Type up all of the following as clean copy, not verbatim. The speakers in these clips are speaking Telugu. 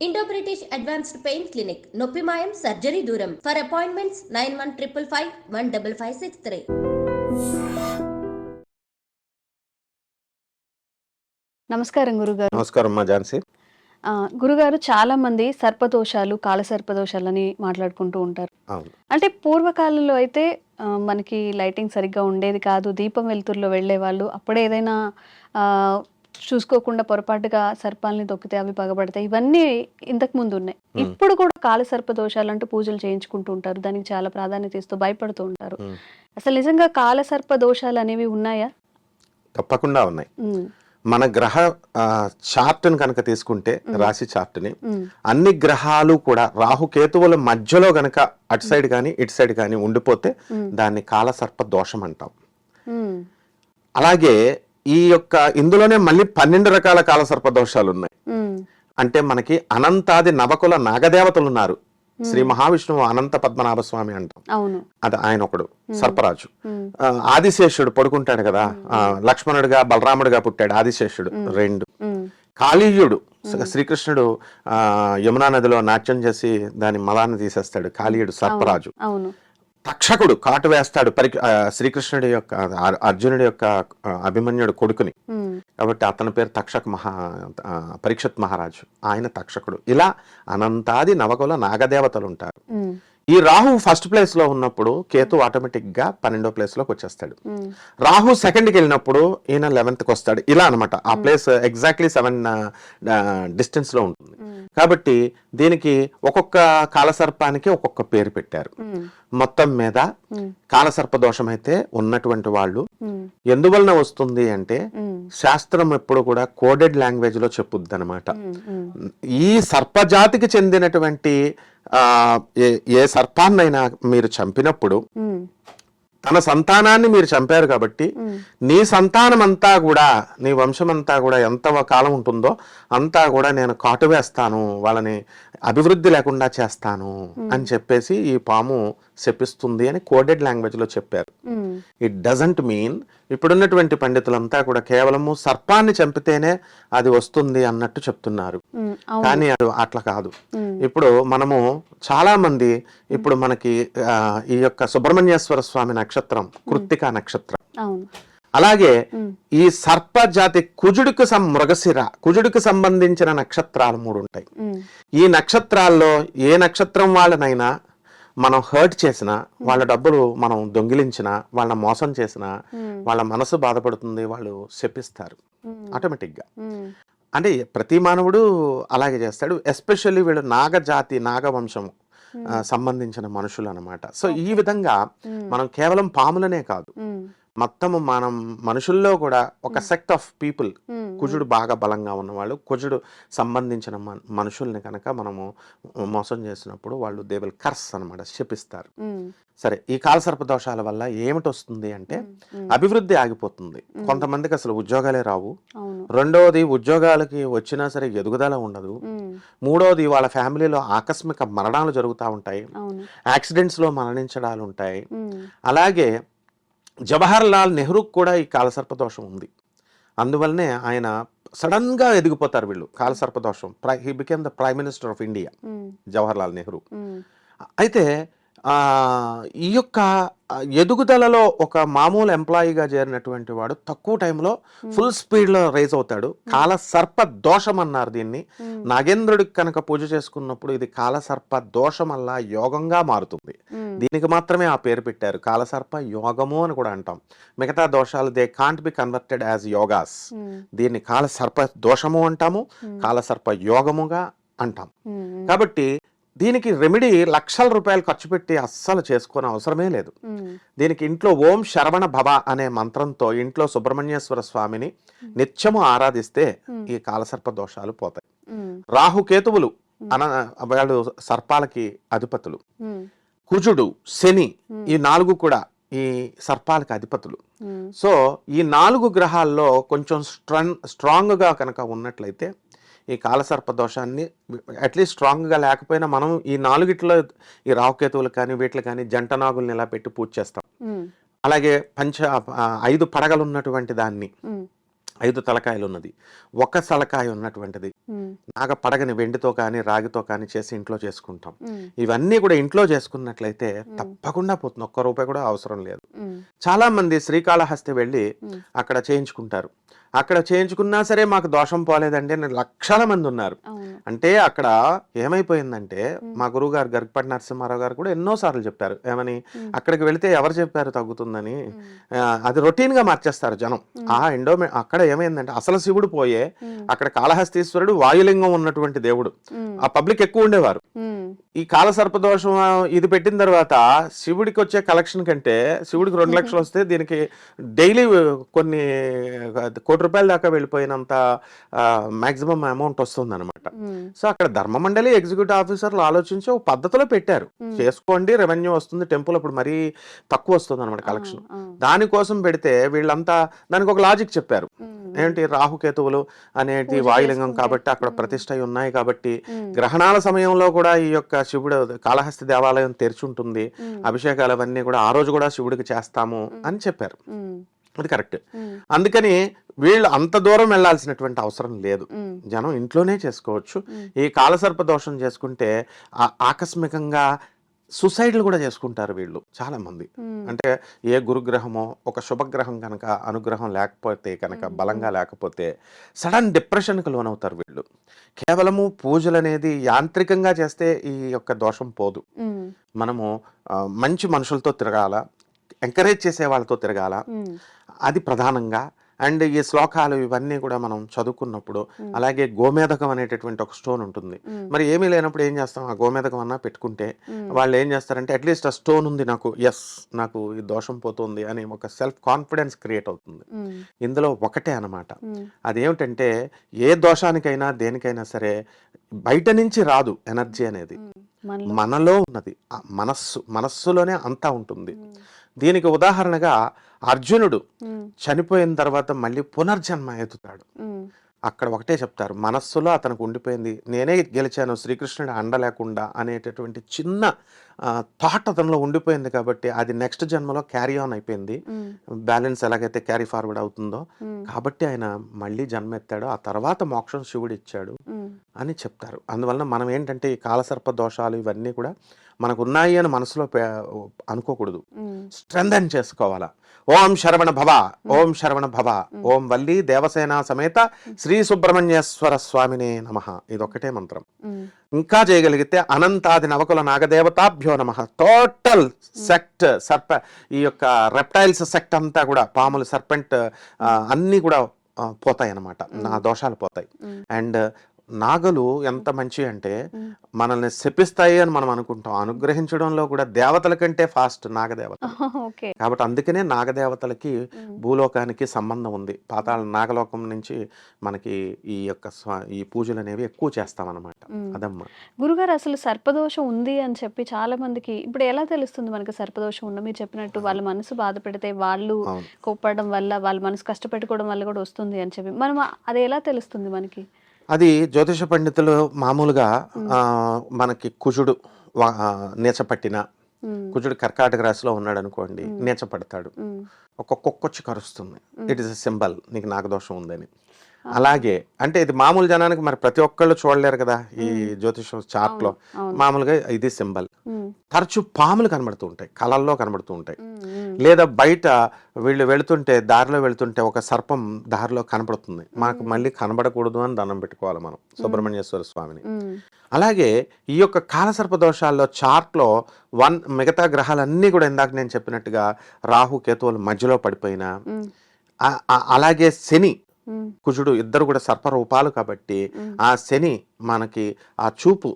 Indo British advanced pain clinic నొప్పి మాయం సర్జరీ దూరం ఫర్ అపాయింట్మెంట్స్ 9155515563. నమస్కారం గురుగారు. నమస్కారం అమ్మా ఝాన్సీ. గురుగారు, చాలా మంది సర్పదోషాలు, కాల సర్పదోషాలని మాట్లాడుకుంటూ ఉంటారు. అంటే పూర్వకాలంలో అయితే మనకి లైటింగ్ సరిగ్గా ఉండేది కాదు, దీపం వెలుతురులో వెళ్లే వాళ్ళు. అప్పుడే ఏదైనా చూసుకోకుండా పొరపాటుగా సర్పాలని తొక్కితే అవి పగబడతాయి. ఇవన్నీ ఇంతకు ముందు ఉన్నాయి. ఇప్పుడు కూడా కాల సర్పదోషాలు అంటూ పూజలు చేయించుకుంటూ ఉంటారు, దానికి చాలా ప్రాధాన్యత ఇస్తూ భయపడుతూ ఉంటారు. అసలు నిజంగా కాల సర్పదోషాలు అనేవి ఉన్నాయా? తప్పకుండా ఉన్నాయి. మన గ్రహ చార్ట్ని కనుక తీసుకుంటే, రాశి చార్ట్ని, అన్ని గ్రహాలు కూడా రాహుకేతువుల మధ్యలో గనక అటు సైడ్ కానీ ఇటు సైడ్ కానీ ఉండిపోతే దాన్ని కాలసర్ప దోషం అంటాం. అలాగే ఇందులోనే మళ్ళీ 12 రకాల కాలసర్ప దోషాలు ఉన్నాయి. అంటే మనకి అనంతాది నవకుల నాగదేవతలు ఉన్నారు. శ్రీ మహావిష్ణువు అనంత పద్మనాభ స్వామి అంటాం, అది ఆయన ఒకడు సర్పరాజు. ఆదిశేషుడు పడుకుంటాడు కదా, లక్ష్మణుడిగా బలరాముడిగా పుట్టాడు ఆదిశేషుడు. 2 కాళీయుడు, శ్రీకృష్ణుడు యమునా నదిలో నాట్యం చేసి దాని మలాన్ని తీసేస్తాడు, కాళీయుడు సర్పరాజు. తక్షకుడు కాటు వేస్తాడు శ్రీకృష్ణుడి యొక్క అర్జునుడి యొక్క అభిమన్యుడు కొడుకుని, కాబట్టి అతని పేరు పరీక్షత్ మహారాజు, ఆయన తక్షకుడు. ఇలా అనంతాది నవకుల నాగదేవతలు ఉంటారు. ఈ రాహు ఫస్ట్ ప్లేస్ లో ఉన్నప్పుడు కేతు ఆటోమేటిక్ గా 12వ ప్లేస్ లోకి వచ్చేస్తాడు. రాహు సెకండ్కి వెళ్ళినప్పుడు ఈయన 11th కి వస్తాడు. ఇలా అనమాట. ఆ ప్లేస్ ఎగ్జాక్ట్లీ 7 డిస్టెన్స్ లో ఉంటుంది. కాబట్టి దీనికి ఒక్కొక్క కాలసర్పానికి ఒక్కొక్క పేరు పెట్టారు. మొత్తం మీద కాలసర్ప దోషం అయితే ఉన్నటువంటి వాళ్ళు ఎందువలన వస్తుంది అంటే, శాస్త్రం ఎప్పుడు కూడా కోడెడ్ లాంగ్వేజ్ లో చెప్పుద్ది అనమాట. ఈ సర్పజాతికి చెందినటువంటి ఏ సర్పాన్నైనా మీరు చంపినప్పుడు తన సంతానాన్ని మీరు చంపారు కాబట్టి నీ సంతానం అంతా కూడా, నీ వంశం అంతా కూడా ఎంత కాలం ఉంటుందో అంతా కూడా నేను కాటు వేస్తాను, వాళ్ళని అభివృద్ధి లేకుండా చేస్తాను అని చెప్పేసి ఈ పాము శపిస్తుంది అని కోడెడ్ లాంగ్వేజ్ లో చెప్పారు. ఇట్ డజంట్ మీన్ ఇప్పుడున్నటువంటి పండితులంతా కూడా కేవలము సర్పాన్ని చంపితేనే అది వస్తుంది అన్నట్టు చెప్తున్నారు. కానీ అది అట్లా కాదు. ఇప్పుడు మనము చాలా మంది ఇప్పుడు మనకి ఈ యొక్క సుబ్రహ్మణ్యేశ్వర స్వామి నక్షత్రం కృత్తికా నక్షత్రం, అలాగే ఈ సర్ప జాతి కుజుడికి సంబంధించిన నక్షత్రాలు 3 ఉంటాయి. ఈ నక్షత్రాల్లో ఏ నక్షత్రం వాళ్ళనైనా మనం హర్ట్ చేసినా, వాళ్ళ డబ్బులు మనం దొంగిలించినా, వాళ్ళ మోసం చేసినా వాళ్ళ మనసు బాధపడుతుంది, వాళ్ళు శపిస్తారు ఆటోమేటిక్ గా. అంటే ప్రతి మానవుడు అలాగే చేస్తాడు. ఎస్పెషల్లీ వీళ్ళు నాగజాతి, నాగవంశం సంబంధించిన మనుషులు అన్నమాట. సో ఈ విధంగా మనం కేవలం పాములనే కాదు, మొత్తము మనం మనుషుల్లో కూడా ఒక సెక్ట్ ఆఫ్ పీపుల్, కుజుడు బాగా బలంగా ఉన్నవాళ్ళు, కుజుడు సంబంధించిన మనుషుల్ని కనుక మనము మోసం చేసినప్పుడు వాళ్ళు దే విల్ కర్స్ అనమాట, శపిస్తారు. సరే, ఈ కాలసర్ప దోషాల వల్ల ఏమిటి వస్తుంది అంటే, అభివృద్ధి ఆగిపోతుంది. కొంతమందికి అసలు ఉద్యోగాలే రావు. రెండవది, ఉద్యోగాలకి వచ్చినా సరే ఎదుగుదల ఉండదు. మూడవది, వాళ్ళ ఫ్యామిలీలో ఆకస్మిక మరణాలు జరుగుతూ ఉంటాయి, యాక్సిడెంట్స్ లో మరణించడాలు ఉంటాయి. అలాగే జవహర్ లాల్ నెహ్రూకి కూడా ఈ కాలసర్ప దోషం ఉంది. అందువల్లనే ఆయన సడన్ గా ఎదిగిపోతారు వీళ్ళు, కాలసర్ప దోషం. He became the prime minister of India, Jawahar Lal Nehru. అయితే ఈ యొక్క ఎదుగుదలలో ఒక మామూలు ఎంప్లాయీగా చేరినటువంటి వాడు తక్కువ టైంలో ఫుల్ స్పీడ్ లో రైజ్ అవుతాడు. కాలసర్ప దోషం అన్నారు దీన్ని. నాగేంద్రుడికి కనుక పూజ చేసుకున్నప్పుడు ఇది కాలసర్ప దోషం అలా యోగంగా మారుతుంది. దీనికి మాత్రమే ఆ పేరు పెట్టారు, కాలసర్ప యోగము అని కూడా అంటాం. మిగతా దోషాలు they can't be converted as yogas. దీన్ని కాలసర్ప దోషము అంటాము, కాలసర్ప యోగముగా అంటాం. కాబట్టి దీనికి రెమెడీ లక్షల రూపాయలు ఖర్చు పెట్టి అస్సలు చేసుకునే అవసరమే లేదు. దీనికి ఇంట్లో ఓం శరవణ భవ అనే మంత్రంతో ఇంట్లో సుబ్రహ్మణ్యేశ్వర స్వామిని నిత్యము ఆరాధిస్తే ఈ కాలసర్ప దోషాలు పోతాయి. రాహుకేతువులు వాళ్ళు సర్పాలకి అధిపతులు. కుజుడు, శని, ఈ 4 కూడా ఈ సర్పాలకి అధిపతులు. సో ఈ 4 గ్రహాల్లో కొంచెం స్ట్రాంగ్ గా కనుక ఉన్నట్లయితే ఈ కాలసర్ప దోషాన్ని అట్లీస్ట్ స్ట్రాంగ్గా లేకపోయినా మనం ఈ 4 ఈ రావుకేతువులు కానీ వీటికి కానీ జంట నాగుల్ని ఇలా పెట్టి పూజ చేస్తాం. అలాగే 5 పడగలు ఉన్నటువంటి దాన్ని 5 తలకాయలు ఉన్నది, ఒక తలకాయ ఉన్నటువంటిది నాగ పడగని వెండితో కానీ రాగితో కానీ చేసి ఇంట్లో చేసుకుంటాం. ఇవన్నీ కూడా ఇంట్లో చేసుకున్నట్లయితే తప్పకుండా పోతుంది, ఒక్క రూపాయి కూడా అవసరం లేదు. చాలా మంది శ్రీకాళహస్తి వెళ్ళి అక్కడ చేయించుకుంటారు. అక్కడ చేయించుకున్నా సరే మాకు దోషం పోలేదండి అని లక్షల మంది ఉన్నారు. అంటే అక్కడ ఏమైపోయిందంటే మా గురువు గారు గరికపాటి నరసింహారావు గారు కూడా ఎన్నోసార్లు చెప్పారు ఏమని, అక్కడికి వెళితే ఎవరు చెప్పారు తగ్గుతుందని, అది రొటీన్ గా మార్చేస్తారు జనం. అక్కడ ఏమైందంటే అసలు శివుడు పోయే అక్కడ కాళహస్తీశ్వరుడు వాయులింగం ఉన్నటువంటి దేవుడు, ఆ పబ్లిక్ ఎక్కువ ఉండేవారు. ఈ కాలసర్పదోషం ఇది పెట్టిన తర్వాత శివుడికి వచ్చే కలెక్షన్ కంటే శివుడికి 2 లక్షలు వస్తే దీనికి డైలీ కొన్ని కోటి రూపాయల దాకా వెళ్ళిపోయినంత మాక్సిమం అమౌంట్ వస్తుంది అనమాట. సో అక్కడ ధర్మ మండలి ఎగ్జిక్యూటివ్ ఆఫీసర్లు ఆలోచించి ఒక పద్ధతిలో పెట్టారు, చేసుకోండి రెవెన్యూ వస్తుంది, టెంపుల్ అప్పుడు మరీ తక్కువ వస్తుంది అనమాట కలెక్షన్. దానికోసం పెడితే వీళ్ళంతా దానికి ఒక లాజిక్ చెప్పారు, ఏంటి రాహుకేతువులు అనేది వాయులింగం కాబట్టి అక్కడ ప్రతిష్ట ఉన్నాయి కాబట్టి గ్రహణాల సమయంలో కూడా ఈ యొక్క శివుడు కాళహస్తి దేవాలయం తెరిచి ఉంటుంది, అభిషేకాలు అవన్నీ కూడా ఆ రోజు కూడా శివుడికి చేస్తాము అని చెప్పారు. అది కరెక్ట్. అందుకని వీళ్ళు అంత దూరం వెళ్లాల్సినటువంటి అవసరం లేదు, జనం ఇంట్లోనే చేసుకోవచ్చు. ఈ కాలసర్ప దోషం చేసుకుంటే ఆకస్మికంగా సూసైడ్లు కూడా చేసుకుంటారు వీళ్ళు చాలా మంది. అంటే ఏ గురుగ్రహమో ఒక శుభగ్రహం కనుక అనుగ్రహం లేకపోతే కనుక బలంగా లేకపోతే సడన్ డిప్రెషన్కి లోనవుతారు వీళ్ళు. కేవలము పూజలు అనేది యాంత్రికంగా చేస్తే ఈ యొక్క దోషం పోదు. మనము మంచి మనుషులతో తిరగాల, ఎంకరేజ్ చేసే వాళ్ళతో తిరగాల, అది ప్రధానంగా. అండ్ ఈ శ్లోకాలు ఇవన్నీ కూడా మనం చదువుకున్నప్పుడు, అలాగే గోమేధకం అనేటటువంటి ఒక స్టోన్ ఉంటుంది. మరి ఏమీ లేనప్పుడు ఏం చేస్తాం, ఆ గోమేధకం అన్నా పెట్టుకుంటే వాళ్ళు ఏం చేస్తారంటే అట్లీస్ట్ ఆ స్టోన్ ఉంది నాకు, నాకు ఈ దోషం పోతుంది అని ఒక సెల్ఫ్ కాన్ఫిడెన్స్ క్రియేట్ అవుతుంది. ఇందులో ఒకటే అన్నమాట, అదేమిటంటే ఏ దోషానికైనా దేనికైనా సరే బయట నుంచి రాదు ఎనర్జీ అనేది, మనలో ఉన్నది. మనస్సులోనే అంతా ఉంటుంది. దీనికి ఉదాహరణగా అర్జునుడు చనిపోయిన తర్వాత మళ్ళీ పునర్జన్మ ఎత్తుతాడు. అక్కడ ఒకటే చెప్తారు, మనస్సులో అతనికి ఉండిపోయింది నేనే గెలిచాను శ్రీకృష్ణుడు అండ లేకుండా అనేటటువంటి చిన్న థాట్ అతనిలో ఉండిపోయింది కాబట్టి అది నెక్స్ట్ జన్మలో క్యారీ ఆన్ అయిపోయింది. బ్యాలెన్స్ ఎలాగైతే క్యారీ ఫార్వర్డ్ అవుతుందో కాబట్టి ఆయన మళ్ళీ జన్మ ఎత్తాడు, ఆ తర్వాత మోక్షం శివుడు ఇచ్చాడు అని చెప్తారు. అందువలన మనం ఏంటంటే ఈ కాలసర్ప దోషాలు ఇవన్నీ కూడా మనకు ఉన్నాయి అని మనసులో అనుకోకూడదు, స్ట్రెంథన్ చేసుకోవాలా. ఓం శరవణ భవ, ఓం శరవణ భవ, ఓం వల్లి దేవసేన సమేత శ్రీ సుబ్రహ్మణ్యేశ్వర స్వామినే నమః, ఇదొక్కటే మంత్రం. ఇంకా చేయగలిగితే అనంతాది నవకుల నాగదేవతాభ్యో నమః. టోటల్ సెక్ట్ ఈ యొక్క రెప్టైల్స్ సెక్ట్ అంతా కూడా, పాములు సర్పెంట్ అన్నీ కూడా పోతాయి అన్నమాట, నా దోషాలు పోతాయి. అండ్ నాగలు ఎంత మంచి అంటే మనల్ని శపిస్తాయి అని మనం అనుకుంటాం, అనుగ్రహించడంలో కూడా దేవతల కంటే ఫాస్ట్ నాగదేవత. కాబట్టి అందుకనే నాగదేవతలకి భూలోకానికి సంబంధం ఉంది. పాతాళ నాగలోకం నుంచి మనకి ఈ యొక్క ఈ పూజలు అనేవి ఎక్కువ చేస్తాం అన్నమాట. అదమ్మా గురుగారు, అసలు సర్పదోషం ఉంది అని చెప్పి చాలా మందికి ఇప్పుడు ఎలా తెలుస్తుంది మనకి సర్పదోషం ఉన్న? మీరు చెప్పినట్టు వాళ్ళ మనసు బాధ పెడితే, వాళ్ళు కోప్పడడం వల్ల, వాళ్ళ మనసు కష్టపెట్టుకోవడం వల్ల కూడా వస్తుంది అని చెప్పి మనం అది ఎలా తెలుస్తుంది మనకి? అది జ్యోతిష పండితులు మామూలుగా మనకి కుజుడు నీచపట్టిన, కుజుడు కర్కాటక రాశిలో ఉన్నాడు అనుకోండి, నీచపడతాడు, ఒక కుక్కొచ్చి కరుస్తుంది, ఇట్ ఈస్ ఎ సింబల్ నీకు నాగదోషం ఉందని. అలాగే అంటే ఇది మామూలు జనానికి మరి ప్రతి ఒక్కళ్ళు చూడలేరు కదా ఈ జ్యోతిషం చార్ట్ లో, మామూలుగా ఇది సింబల్. తరచు పాములు కనబడుతూ ఉంటాయి, కళల్లో కనబడుతూ ఉంటాయి, లేదా బయట వీళ్ళు వెళుతుంటే దారిలో వెళుతుంటే ఒక సర్పం దారిలో కనబడుతుంది, మాకు మళ్ళీ కనబడకూడదు అని దండం పెట్టుకోవాలి మనం సుబ్రహ్మణ్యేశ్వర స్వామిని. అలాగే ఈ యొక్క కాలసర్ప దోషాల్లో చార్ట్లో మిగతా గ్రహాలన్నీ కూడా ఇందాక నేను చెప్పినట్టుగా రాహు కేతువులు మధ్యలో పడిపోయినా, అలాగే శని కుజుడు ఇద్దరు కూడా సర్పరూపాలు కాబట్టి ఆ శని మనకి ఆ చూపు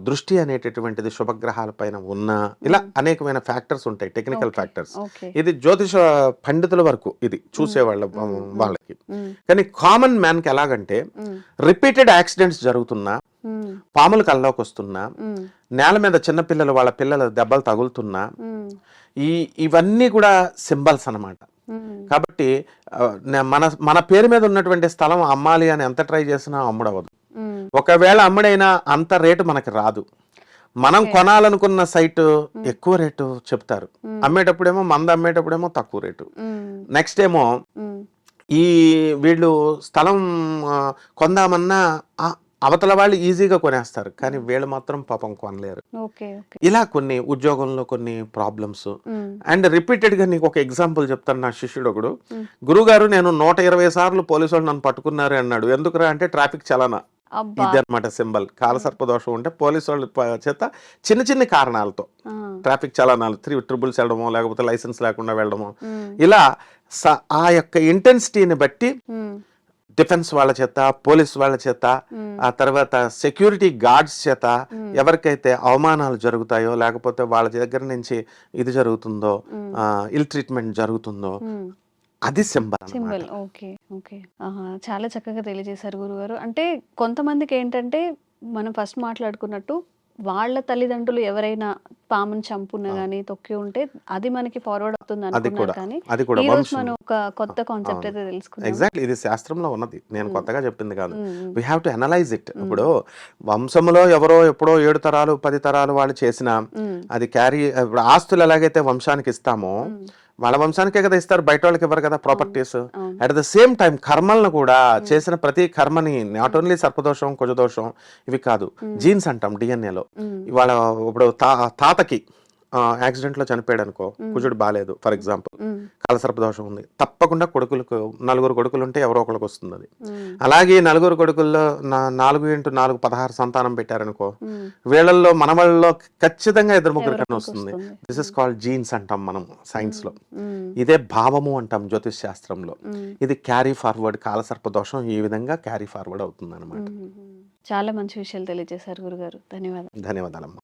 దృష్టి అనేటటువంటిది శుభగ్రహాల పైన ఉన్నా, ఇలా అనేకమైన ఫ్యాక్టర్స్ ఉంటాయి, టెక్నికల్ ఫ్యాక్టర్స్. ఇది జ్యోతిష పండితుల వరకు ఇది చూసేవాళ్ళ వాళ్ళకి. కానీ కామన్ మ్యాన్ కి ఎలాగంటే రిపీటెడ్ యాక్సిడెంట్స్ జరుగుతున్నా, పాములు కల్లోకి వస్తున్నా, నేల మీద చిన్నపిల్లలు వాళ్ళ పిల్లల దెబ్బలు తగులుతున్నా, ఇవన్నీ కూడా సింబల్స్ అన్నమాట. కాబట్టి మన పేరు మీద ఉన్నటువంటి స్థలం అమ్మాలి అని ఎంత ట్రై చేసినా అమ్ముడవదు. ఒకవేళ అమ్ముడైనా అంత రేటు మనకి రాదు. మనం కొనాలనుకున్న సైట్ ఎక్కువ రేటు చెప్తారు, అమ్మేటప్పుడేమో అమ్మేటప్పుడేమో తక్కువ రేటు. నెక్స్ట్ ఏమో ఈ వీళ్ళు స్థలం కొందామన్నా అవతల వాళ్ళు ఈజీగా కొనేస్తారు, కానీ వీళ్ళు మాత్రం పాపం కొనలేరు. Okay okay. ఇలా కొన్ని ఉద్యోగంలో కొన్ని ప్రాబ్లమ్స్. అండ్ రిపీటెడ్ గా నీకు ఒక ఎగ్జాంపుల్ చెప్తాను. నా శిష్యుడు ఒకడు, గురుగారు నేను 120 సార్లు పోలీసు వాళ్ళు నన్ను పట్టుకున్నారు అన్నాడు. ఎందుకురా అంటే ట్రాఫిక్ చలానా. ఇది అనమాట సింబల్. కాలసర్పదోషం ఉంటే పోలీసు వాళ్ళ చేత చిన్న చిన్న కారణాలతో ట్రాఫిక్ చలానాలు 3 ట్రిబుల్స్ వెళ్ళడమో, లేకపోతే లైసెన్స్ లేకుండా వెళ్ళడమో, ఇలా ఆ యొక్క ఇంటెన్సిటీని బట్టి డిఫెన్స్ వాళ్ళ చేత, పోలీస్ వాళ్ళ చేత, ఆ తర్వాత సెక్యూరిటీ గార్డ్స్ చేత ఎవరికైతే అవమానాలు జరుగుతాయో, లేకపోతే వాళ్ళ దగ్గర నుంచి ఇది జరుగుతుందో, ఇల్ ట్రీట్మెంట్ జరుగుతుందో, అది సింబల్. Okay okay. చాలా చక్కగా తెలియజేశారు గురుగారు. అంటే కొంతమందికి ఏంటంటే మనం ఫస్ట్ మాట్లాడుకున్నట్టు వాళ్ళ తల్లిదండ్రులు ఎవరైనా పాముని చంపున్నా గానీ తొక్కి ఉంటే అది మనకి ఫార్వర్డ్ అవుతుంది అనుకున్నారు, కానీ ఈ రోజు మనం ఒక కొత్త కాన్సెప్ట్ అయితే తెలుసుకున్నాం. ఎగ్జాక్ట్లీ, ఇది శాస్త్రంలో ఉన్నది, నేను కొత్తగా చెప్పింది కాదు. We have to analyse it. ఇప్పుడు వంశంలో ఎవరో ఎప్పుడో 7 తరాలు 10 తరాలు వాళ్ళు చేసిన అది క్యారీ, ఇప్పుడు ఆస్తులు ఎలాగైతే వంశానికి ఇస్తామో వాళ్ళ వంశానికే కదా ఇస్తారు, బయట వాళ్ళకి ఇవ్వరు కదా properties. At the same time కర్మలను కూడా చేసిన ప్రతి కర్మని, నాట్ ఓన్లీ సర్పదోషం కుజదోషం ఇవి కాదు, జీన్స్ అంటాం డిఎన్ఏలో. ఇవాళ ఇప్పుడు తాతకి యాక్సిడెంట్ లో చనిపోయాడు అనుకో, కుజుడు బాగాలేదు ఫర్ ఎగ్జాంపుల్, కాలసర్పదోషం ఉంది, తప్పకుండా కొడుకులకు 4 కొడుకులు ఉంటే ఎవరో ఒకరికి వస్తుంది అది. అలాగే 4 కొడుకుల్లో 4 × 4 16 సంతానం పెట్టారనుకో, వీళ్ళల్లో మనవాళ్ళలో ఖచ్చితంగా 2-3 కన్నా వస్తుంది. దిస్ ఇస్ కాల్డ్ జీన్స్ అంటాం మనం సైన్స్ లో. ఇదే భావము అంటాం జ్యోతిష్ శాస్త్రంలో. ఇది క్యారీ ఫార్వర్డ్, కాలసర్పదోషం ఈ విధంగా క్యారీ ఫార్వర్డ్ అవుతుంది అనమాట. చాలా మంచి విషయాలు తెలియజేశారు గురుగారు. ధన్యవాదాలు. ధన్యవాదాలమ్మా.